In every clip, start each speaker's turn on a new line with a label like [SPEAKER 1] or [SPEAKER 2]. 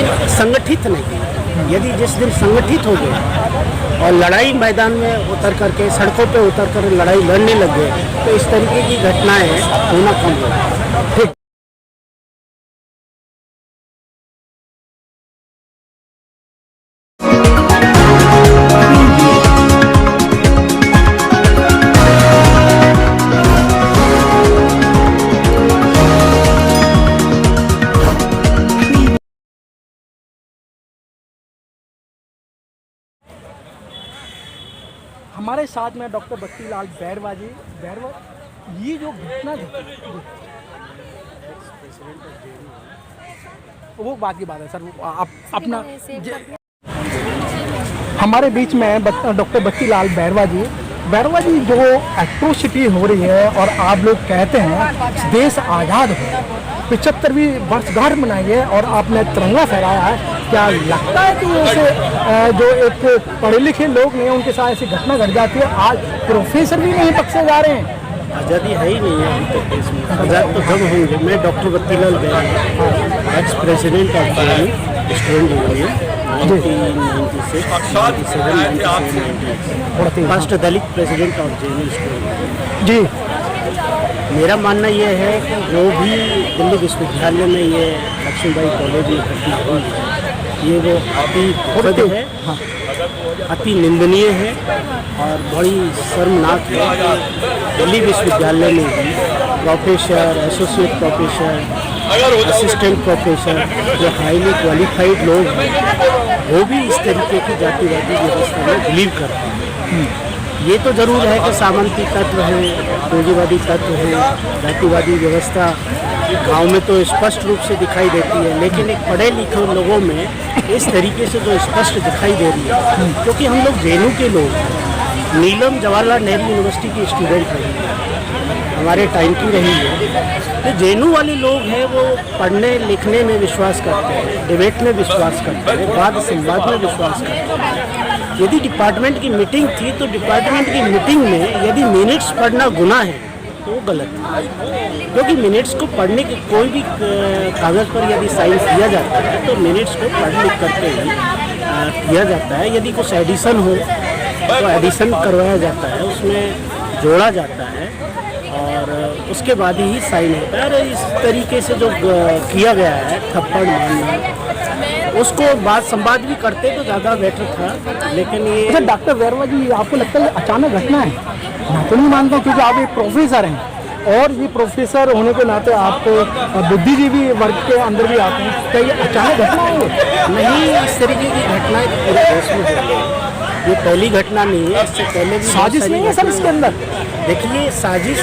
[SPEAKER 1] लेकिन संगठित नहीं। यदि जिस दिन संगठित हो गए और लड़ाई मैदान में उतर करके, सड़कों पे उतर कर लड़ाई लड़ने लग गए, तो इस तरीके की घटनाएं होना कम होगा। ठीक।
[SPEAKER 2] हमारे साथ में डॉक्टर बत्तीलाल बैरवा जी। बैरवा, ये जो घटना वो बात की बात है सर, आप अपना हमारे बीच में डॉक्टर बत्तीलाल बैरवा जी। बैरवा जी, जो एट्रोसिटी हो रही है और आप लोग कहते हैं देश आज़ाद हो, 75वीं वर्षगांठ मनाई है और आपने तिरंगा फहराया है, क्या लगता है कि ऐसे जो एक पढ़े लिखे लोग नहीं हैं उनके साथ ऐसी घटना घट जाती है? आज प्रोफेसर भी नहीं बख्शे जा रहे हैं।
[SPEAKER 1] आज़ादी है ही नहीं है अभी तक देश में। आज़ाद तो जब होंगे। मैं doctor Battilal Bairwa, ex president of student union, 1997 first Dalit president of JNU student जी। मेरा मानना यह है कि जो भी दिल्ली विश्वविद्यालय में ये लक्ष्मीबाई कॉलेज में घटना हुई है, ये वो अति दुखद है, अति निंदनीय है और बड़ी शर्मनाक है कि दिल्ली विश्वविद्यालय में भी professor, associate professor, assistant professor, जो हाईली क्वालिफाइड लोग हैं, वो भी इस तरीके की जातिवादी व्यवस्था में बिलीव करते हैं। ये तो ज़रूर है कि सामंती तत्व हैं, पूंजीवादी तत्व हैं, जातिवादी व्यवस्था गांव में तो स्पष्ट रूप से दिखाई देती है, लेकिन एक पढ़े लिखे लोगों में इस तरीके से जो स्पष्ट दिखाई दे रही है, क्योंकि हम लोग जेएनयू के लोग, नीलम जवाहरलाल नेहरू यूनिवर्सिटी की स्टूडेंट रही है, हमारे टाइम की रही है। तो जेएनयू वाले लोग हैं वो पढ़ने लिखने में विश्वास करते हैं, डिबेट में विश्वास करते हैं, वाद संवाद में विश्वास करते हैं। यदि डिपार्टमेंट की मीटिंग थी तो डिपार्टमेंट की मीटिंग में यदि मिनट्स पढ़ना गुनाह है तो वो गलत है, क्योंकि मिनट्स को पढ़ने के कोई भी कागज़ पर यदि साइन किया जाता है तो मिनट्स को पढ़ लिख करके ही किया जाता है। यदि कुछ एडिशन हो तो एडिशन करवाया जाता है, उसमें जोड़ा जाता है और उसके बाद ही साइन होता है। और इस तरीके से जो किया गया है थप्पड़ मारना, उसको बात संवाद भी करते तो ज़्यादा बेटर था, लेकिन ये
[SPEAKER 2] अच्छा डॉक्टर बैरवा जी, आपको लगता है अचानक घटना है? मैं तो नहीं मानता, क्योंकि आप एक प्रोफेसर हैं और ये प्रोफेसर होने के नाते आपको बुद्धिजीवी वर्ग के अंदर भी आते हैं, क्या ये अचानक घटना है?
[SPEAKER 1] नहीं, इस तरीके की घटनाएं पूरे देश में हो रही है। ये पहली घटना नहीं है, इससे पहले भी
[SPEAKER 2] साजिश नहीं है सर इसके अंदर?
[SPEAKER 1] देखिए, साजिश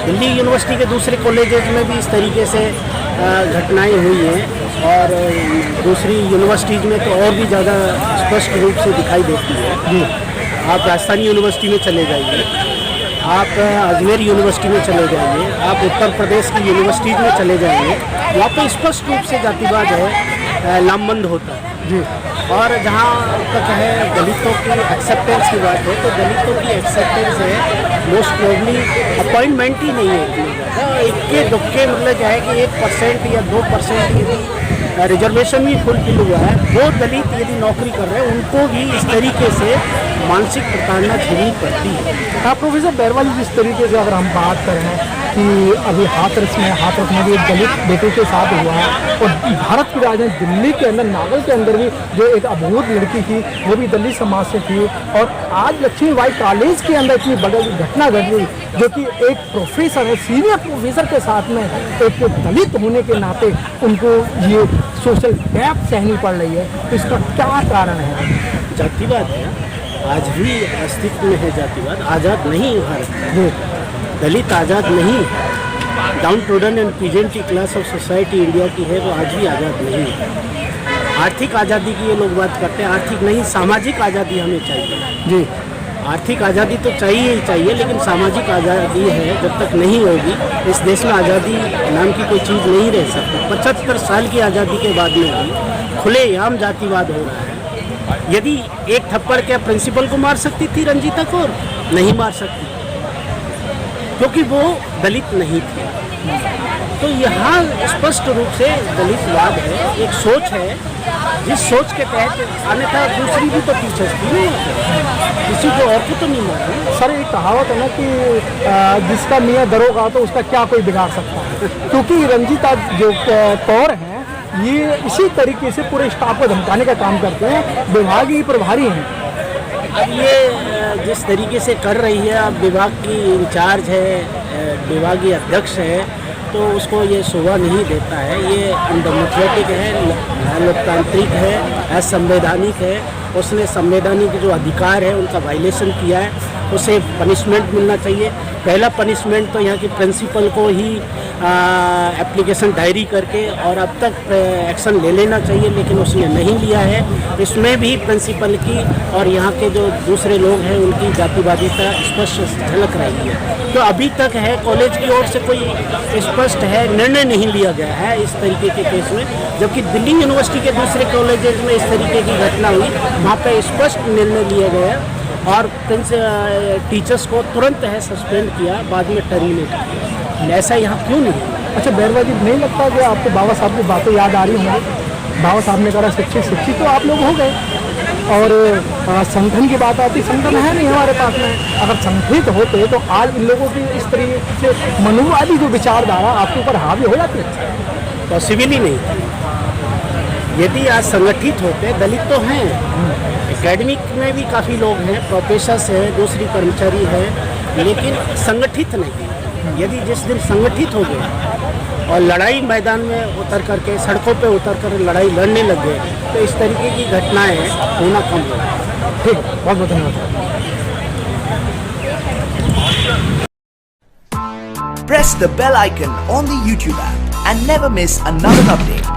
[SPEAKER 1] दिल्ली यूनिवर्सिटी के दूसरे कॉलेजेस में भी इस तरीके से घटनाएं हुई हैं और दूसरी यूनिवर्सिटीज़ में तो और भी ज़्यादा स्पष्ट रूप से दिखाई देती है जी। आप राजस्थान यूनिवर्सिटी में चले जाइए, आप अजमेर यूनिवर्सिटी में चले जाइए, आप उत्तर प्रदेश की यूनिवर्सिटीज़ में चले जाइए, वहाँ पर स्पष्ट रूप से जातिवाद है, लामबंद होता है जी। और जहाँ तक है दलितों की एक्सेप्टेंस की बात है, तो दलितों की एक्सेप्टेंस है मोस्ट प्रोबली अपॉइंटमेंट ही नहीं है, इक्के दुक्के, मतलब क्या है कि 1% या 2% यदि रिजर्वेशन भी फुलफिल हुआ है, वो दलित यदि नौकरी कर रहे हैं उनको भी इस तरीके से मानसिक प्रताड़ना झेलनी पड़ती है।
[SPEAKER 2] हाँ प्रोफेसर बैरवा जी, जिस तरीके से अगर हम बात करें कि अभी हाथरस में भी एक दलित बेटे के साथ हुआ है और भारत की राजधानी दिल्ली के अंदर नागल के अंदर भी जो एक अबोध लड़की थी वो भी दलित समाज से थी, और आज लक्ष्मीबाई कॉलेज के अंदर इतनी बड़ी घटना घट गई जो कि एक प्रोफेसर है, सीनियर प्रोफेसर के साथ में एक दलित होने के नाते उनको ये सोशल गैप सहनी पड़ रही है, तो इसका क्या कारण है?
[SPEAKER 1] जातिवाद है, आज भी अस्तित्व में है जातिवाद, आज़ाद नहीं भारत, दलित आज़ाद नहीं, downtrodden and peasantry class of society India की है, वो आज भी आज़ाद नहीं है। आर्थिक आज़ादी की ये लोग बात करते हैं, आर्थिक नहीं, सामाजिक आज़ादी हमें चाहिए जी। आर्थिक आज़ादी तो चाहिए ही चाहिए, लेकिन सामाजिक आज़ादी है जब तक नहीं होगी इस देश में आज़ादी नाम की कोई चीज़ नहीं रह सकती। 75 साल की आज़ादी के बाद में भी खुलेआम जातिवाद हो रहा है। यदि एक थप्पड़ क्या प्रिंसिपल को मार सकती थी रंजीता कौर? नहीं मार सकती, क्योंकि वो दलित नहीं थी। तो यहाँ स्पष्ट रूप से दलितवाद है, एक सोच है, जिस सोच के तहत अन्यथा दूसरी भी तो टीचर्स थी ना, किसी को और को तो नहीं मारा।
[SPEAKER 2] सर एक कहावत है ना कि जिसका मियाँ दरोगा तो उसका क्या कोई बिगाड़ सकता है, क्योंकि रंजीता जो कौर हैं ये इसी तरीके से पूरे स्टाफ को धमकाने का काम करते हैं, विभागीय प्रभारी हैं।
[SPEAKER 1] अब ये जिस तरीके से कर रही है, अब विभाग की इंचार्ज है, विभागीय अध्यक्ष है, तो उसको ये शोभा नहीं देता है। ये अनडेमोक्रेटिक है, लोकतांत्रिक है, असंवैधानिक है। उसने संवैधानिक जो अधिकार है उनका वायलेशन किया है, उसे पनिशमेंट मिलना चाहिए। पहला पनिशमेंट तो यहाँ की प्रिंसिपल को ही एप्लीकेशन डायरी करके और अब तक एक्शन ले लेना चाहिए, लेकिन उसने नहीं लिया है। इसमें भी प्रिंसिपल की और यहाँ के जो दूसरे लोग हैं उनकी जातिवादिता स्पष्ट झलक रही है। तो अभी तक है कॉलेज की ओर से कोई स्पष्ट है निर्णय नहीं लिया गया है इस तरीके के केस में, जबकि दिल्ली यूनिवर्सिटी के दूसरे कॉलेजेस में इस तरीके की घटना हुई, वहाँ पे स्पष्ट निर्णय लिया गया और टीचर्स को तुरंत है सस्पेंड किया, बाद में टर्मिनेट किया। ऐसा यहाँ क्यों नहीं?
[SPEAKER 2] अच्छा बैरवा जी, नहीं लगता कि आपको बाबा साहब की बातें याद आ रही होंगी? बाबा साहब ने कहा शिक्षित तो आप लोग हो गए, और संगठन की बात आती, संगठन है नहीं हमारे पास में। अगर संगठित होते तो आज इन लोगों की इस तरीके से मनुवादी जो विचारधारा आपके ऊपर हावी हो जाती है।
[SPEAKER 1] पॉसिबल ही नहीं। यदि आज संगठित होते, दलित तो हैं, एकेडमिक में भी काफ़ी लोग हैं, प्रोफेसर्स हैं, दूसरी कर्मचारी हैं, लेकिन संगठित नहीं। यदि जिस दिन संगठित हो गए और लड़ाई मैदान में उतर करके, सड़कों पे उतर कर लड़ाई लड़ने लग गए, तो इस तरीके की घटनाएं होना कम होगा।
[SPEAKER 2] ठीक, बहुत बहुत धन्यवाद।
[SPEAKER 3] Press the bell icon on the YouTube app and never miss another update.